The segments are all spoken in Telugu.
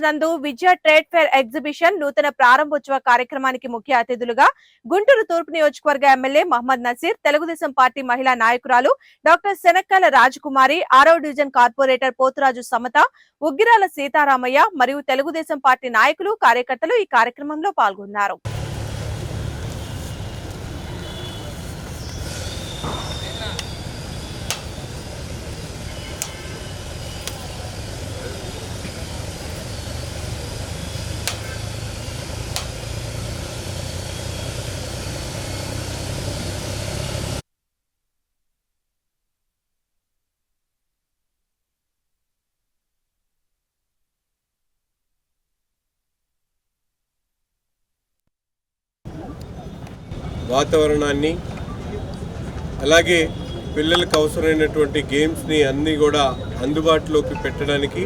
నందు విజయ ట్రేడ్ ఫేర్ ఎగ్జిబిషన్ నూతన ప్రారంభోత్సవ కార్యక్రమానికి ముఖ్య అతిథులుగా గుంటూరు తూర్పు నియోజకవర్గ ఎమ్మెల్యే మహమ్మద్ నసీర్, తెలుగుదేశం పార్టీ మహిళా నాయకురాలు డాక్టర్ శనక్కాల రాజకుమారి, 6వ డివిజన్ కార్పొరేటర్ పోతురాజు సమత, ఉగ్గిరాల సీతారామయ్య మరియు తెలుగుదేశం పార్టీ నాయకులు, కార్యకర్తలు ఈ కార్యక్రమంలో పాల్గొన్నారు. వాతావరణాన్ని అలాగే పిల్లలకు అవసరమైనటువంటి గేమ్స్ని అన్నీ కూడా అందుబాటులోకి పెట్టడానికి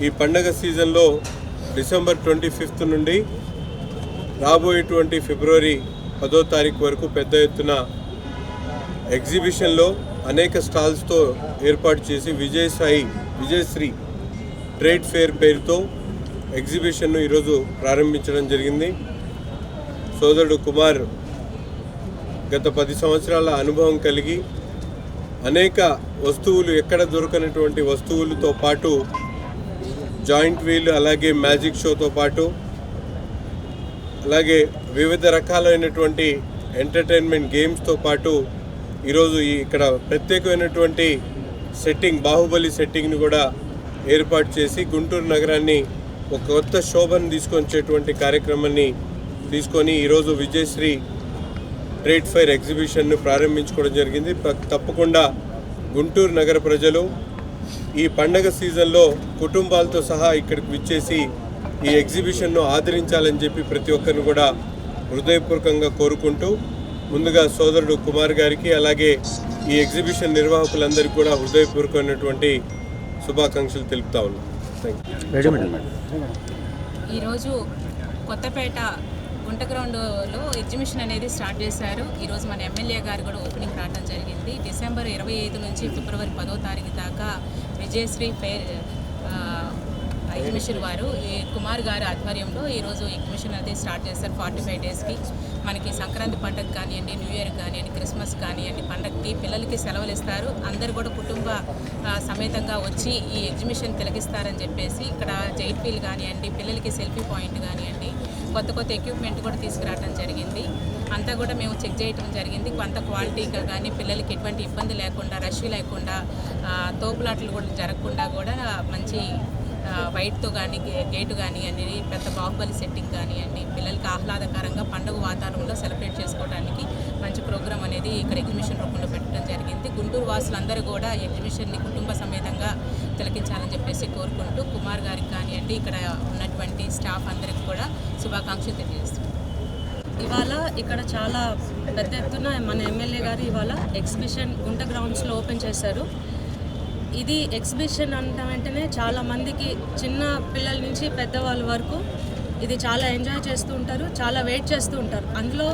ఈ పండగ సీజన్లో డిసెంబర్ 25 నుండి రాబోయేటువంటి ఫిబ్రవరి 10వ తారీఖు వరకు పెద్ద ఎత్తున ఎగ్జిబిషన్లో అనేక స్టాల్స్తో ఏర్పాటు చేసి విజయశ్రీ ట్రేడ్ ఫేర్ పేరుతో ఎగ్జిబిషన్ను ఈరోజు ప్రారంభించడం జరిగింది. సోదరుడు కుమార్ గత 10 సంవత్సరాల అనుభవం కలిగి అనేక వస్తువులు, ఎక్కడ దొరకనటువంటి వస్తువులతో పాటు జాయింట్ వీల్, అలాగే మ్యాజిక్ షోతో పాటు అలాగే వివిధ రకాలైనటువంటి ఎంటర్టైన్మెంట్ గేమ్స్తో పాటు ఈరోజు ఇక్కడ ప్రత్యేకమైనటువంటి సెట్టింగ్, బాహుబలి సెట్టింగ్ని కూడా ఏర్పాటు చేసి గుంటూరు నగరాన్ని ఒక కొత్త శోభను తీసుకొచ్చేటువంటి కార్యక్రమాన్ని తీసుకొని ఈరోజు విజయశ్రీ ట్రేడ్ ఫైర్ ఎగ్జిబిషన్ను ప్రారంభించుకోవడం జరిగింది. తప్పకుండా గుంటూరు నగర ప్రజలు ఈ పండగ సీజన్లో కుటుంబాలతో సహా ఇక్కడికి విచ్చేసి ఈ ఎగ్జిబిషన్ను ఆదరించాలని చెప్పి ప్రతి ఒక్కరిని కూడా హృదయపూర్వకంగా కోరుకుంటూ, ముందుగా సోదరుడు కుమార్ గారికి అలాగే ఈ ఎగ్జిబిషన్ నిర్వాహకులందరికీ కూడా హృదయపూర్వకమైనటువంటి శుభాకాంక్షలు తెలుపుతా ఉన్నాను. ఈరోజు కొత్తపేట గుంట గ్రౌండ్లో ఎగ్జిబిషన్ అనేది స్టార్ట్ చేశారు. ఈరోజు మన ఎమ్మెల్యే గారు కూడా ఓపెనింగ్ రావడం జరిగింది. డిసెంబర్ 25 నుంచి ఫిబ్రవరి 10వ తారీఖు దాకా విజయశ్రీ ఫేర్ ఎగ్జిబిషన్ వారు ఈ కుమార్ గారి ఆధ్వర్యంలో ఈరోజు ఎగ్జిబిషన్ అనేది స్టార్ట్ చేస్తారు. 45 డేస్కి మనకి సంక్రాంతి పండుగ కానివ్వండి, న్యూ ఇయర్ కానివ్వండి, క్రిస్మస్ కానివ్వండి, పండగకి పిల్లలకి సెలవులు ఇస్తారు. అందరూ కూడా కుటుంబ సమేతంగా వచ్చి ఈ ఎగ్జిబిషన్ తిలకిస్తారని చెప్పేసి ఇక్కడ జైట్ వీల్ కానివ్వండి, పిల్లలకి సెల్ఫీ పాయింట్ కానివ్వండి, కొత్త కొత్త ఎక్విప్మెంట్ కూడా తీసుకురావడం జరిగింది. అంతా కూడా మేము చెక్ చేయడం జరిగింది. కొంత క్వాలిటీగా కానీ పిల్లలకి ఎటువంటి ఇబ్బంది లేకుండా, రష్ లేకుండా, తోపులాట్లు కూడా జరగకుండా కూడా మంచి వైట్తో కానీ గేటు కానివ్వండి, పెద్ద బాహుబలి సెట్టింగ్ కానివ్వండి, పిల్లలకి ఆహ్లాదకరంగా పండుగ వాతావరణంలో సెలబ్రేట్ చేసుకోవడానికి మంచి ప్రోగ్రాం అనేది ఇక్కడ ఎగ్జిబిషన్ రూపంలో పెట్టడం జరిగింది. గుంటూరు వాసులందరూ కూడా ఎగ్జిబిషన్ని కుటుంబ సమేతంగా తిలకించాలని చెప్పేసి కోరుకుంటూ కుమార్ గారికి కానివ్వండి, ఇక్కడ ఉన్నటువంటి స్టాఫ్ అందరికి కూడా శుభాకాంక్షలు తెలియజేస్తున్నాం. ఇవాళ ఇక్కడ చాలా పెద్ద ఎత్తున మన ఎమ్మెల్యే గారు ఇవాళ ఎగ్జిబిషన్ గుంట గ్రౌండ్స్లో ఓపెన్ చేశారు. ఇది ఎగ్జిబిషన్ అన్న వెంటనే చాలామందికి, చిన్న పిల్లల నుంచి పెద్దవాళ్ళ వరకు ఇది చాలా ఎంజాయ్ చేస్తూ ఉంటారు, చాలా వెయిట్ చేస్తూ ఉంటారు. అందులో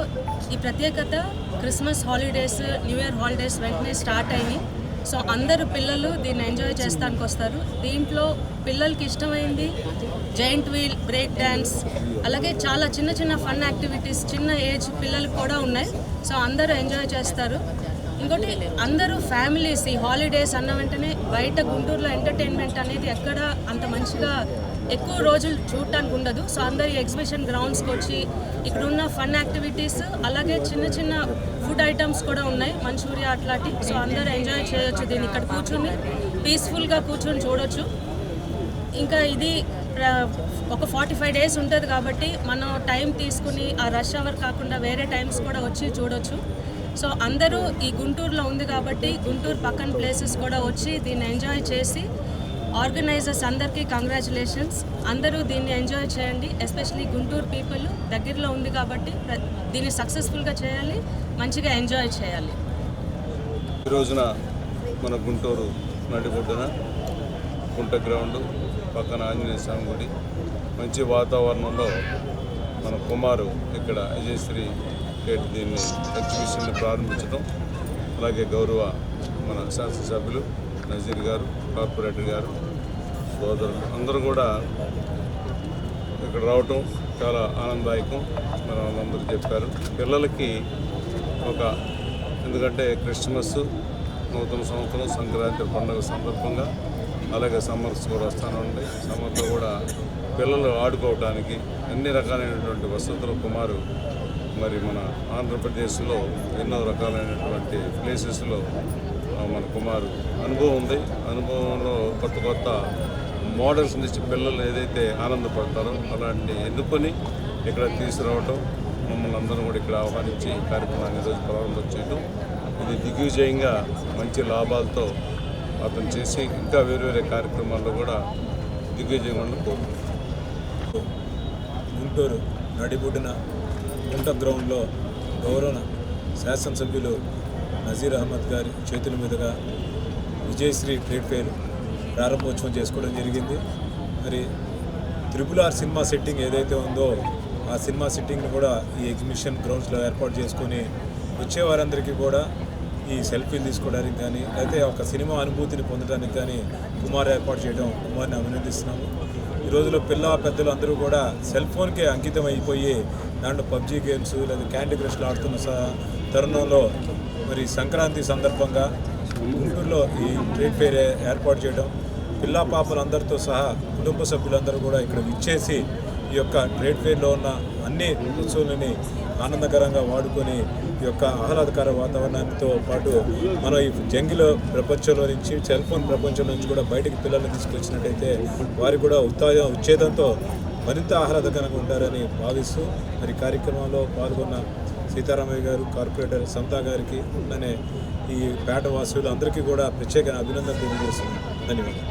ఈ ప్రత్యేకత Christmas holidays, new year holidays వెంటనే స్టార్ట్ అయినాయి. సో అందరూ పిల్లలు దీన్ని ఎంజాయ్ చేస్తానికి వస్తారు. దీంట్లో పిల్లలకి ఇష్టమైంది జైంట్ వీల్, బ్రేక్ డ్యాన్స్, అలాగే చాలా చిన్న చిన్న ఫన్ యాక్టివిటీస్ చిన్న ఏజ్ పిల్లలకు కూడా ఉన్నాయి. సో అందరూ ఎంజాయ్ చేస్తారు. ఇంకోటి, అందరూ ఫ్యామిలీస్ ఈ హాలిడేస్ అన్న వెంటనే బయట గుంటూరులో ఎంటర్టైన్మెంట్ అనేది ఎక్కడ అంత మంచిగా ఎక్కువ రోజులు చూడటానికి ఉండదు. సో అందరు ఎగ్జిబిషన్ గ్రౌండ్స్కి వచ్చి ఇక్కడున్న ఫన్ యాక్టివిటీస్, అలాగే చిన్న చిన్న ఫుడ్ ఐటమ్స్ కూడా ఉన్నాయి, మంచూరియా అట్లాంటి. సో అందరూ ఎంజాయ్ చేయొచ్చు. దీన్ని ఇక్కడ కూర్చొని పీస్ఫుల్గా కూర్చొని చూడొచ్చు. ఇంకా ఇది ఒక 45 డేస్ ఉంటుంది కాబట్టి మనం టైం తీసుకుని ఆ రష్ అవర్ కాకుండా వేరే టైమ్స్ కూడా వచ్చి చూడొచ్చు. సో అందరూ ఈ గుంటూరులో ఉంది కాబట్టి గుంటూరు పక్కన ప్లేసెస్ కూడా వచ్చి దీన్ని ఎంజాయ్ చేసి, ఆర్గనైజర్స్ అందరికీ కంగ్రాచులేషన్స్. అందరూ దీన్ని ఎంజాయ్ చేయండి. ఎస్పెషలీ గుంటూరు పీపుల్ దగ్గరలో ఉంది కాబట్టి దీన్ని సక్సెస్ఫుల్గా చేయాలి, మంచిగా ఎంజాయ్ చేయాలి. ఈ రోజున మన గుంటూరు నడిబొడ్డున గుంట గ్రౌండ్ పక్కన ఆంజనేయ స్వామి గుడి, మంచి వాతావరణంలో మన కుమారు ఇక్కడ విజయశ్రీ దీన్ని ఎగ్జిబిషన్ని ప్రారంభించడం, అలాగే గౌరవ మన శాసనసభ్యులు నజీర్ గారు, కార్పొరేటర్ గారు, సోదరులు అందరూ కూడా ఇక్కడ రావటం చాలా ఆనందదాయకం. మరి వాళ్ళందరూ చెప్పారు పిల్లలకి ఎందుకంటే క్రిస్మస్, నూతన సంవత్సరం, సంక్రాంతి పండుగ సందర్భంగా అలాగే సమ్మర్స్ కూడా వస్తూనే ఉంటాయి. సమ్మర్లో కూడా పిల్లలు ఆడుకోవడానికి అన్ని రకాలైనటువంటి వసతులు కుమారు మరి మన ఆంధ్రప్రదేశ్లో ఎన్నో రకాలైనటువంటి ప్లేసెస్లో మన కుమారు అనుభవం ఉంది. అనుభవంలో కొత్త మోడల్స్ నుంచి పిల్లలు ఏదైతే ఆనందపడతారో అలాంటి ఎన్నుకొని ఇక్కడ తీసుకురావటం, మమ్మల్ని అందరూ కూడా ఇక్కడ ఆహ్వానించి ఈ కార్యక్రమాన్ని ఈరోజు ప్రారంభం చేయడం, ఇది దిగ్విజయంగా మంచి లాభాలతో అతను చేసి ఇంకా వేరే కార్యక్రమాల్లో కూడా దిగ్విజయంగా కోరుకుంటున్నాం. గుంటూరు నడిబొడ్డున గుంట గ్రౌండ్లో గౌరవ శాసనసభ్యులు నజీర్ అహ్మద్ గారి చేతుల మీదుగా విజయశ్రీ ట్రేడ్ ఫెయిర్ ప్రారంభోత్సవం చేసుకోవడం జరిగింది. మరి RRR సినిమా సెట్టింగ్ ఏదైతే ఉందో ఆ సినిమా సెట్టింగ్ని కూడా ఈ ఎగ్జిబిషన్ గ్రౌండ్స్లో ఏర్పాటు చేసుకొని వచ్చే వారందరికీ కూడా ఈ సెల్ఫీలు తీసుకోవడానికి కానీ అయితే ఒక సినిమా అనుభూతిని పొందడానికి కానీ కుమార్ ఏర్పాటు చేయడం కుమార్ని అభినందిస్తున్నాము. ఈ రోజులో పెద్దలు అందరూ కూడా సెల్ ఫోన్కే అంకితం అయిపోయి దాంట్లో పబ్జీ గేమ్స్ లేదా క్యాండీ క్రష్లు ఆడుతున్న తరుణంలో మరి సంక్రాంతి సందర్భంగా గుంటూరులో ఈ ట్రేడ్ ఫెయిర్ ఏర్పాటు చేయడం, పాపలందరితో సహా కుటుంబ సభ్యులందరూ కూడా ఇక్కడ విచ్చేసి ఈ యొక్క ట్రేడ్ ఫెయిర్లో ఉన్న అన్ని వస్తువులని ఆనందకరంగా వాడుకొని ఈ యొక్క ఆహ్లాదకర వాతావరణంతో పాటు మనం ఈ జంగిలో ప్రపంచంలో నుంచి సెల్ ఫోన్ ప్రపంచం నుంచి కూడా బయటికి పిల్లల్ని తీసుకొచ్చినట్టయితే వారు కూడా ఉచ్ఛేదంతో మరింత ఆహ్లాదకరంగా ఉంటారని భావిస్తూ మరి కార్యక్రమంలో పాల్గొన్న సీతారామయ్య గారు, కార్పొరేటర్ సమతా గారికి అలానే ఈ పేట వాసులు అందరికీ కూడా ప్రత్యేక అభినందన తెలియజేస్తున్నాను. ధన్యవాదాలు.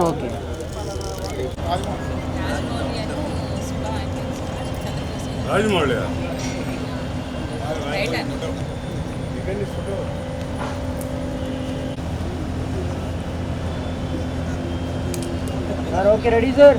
Okay Rajamouli sir okay ready sir.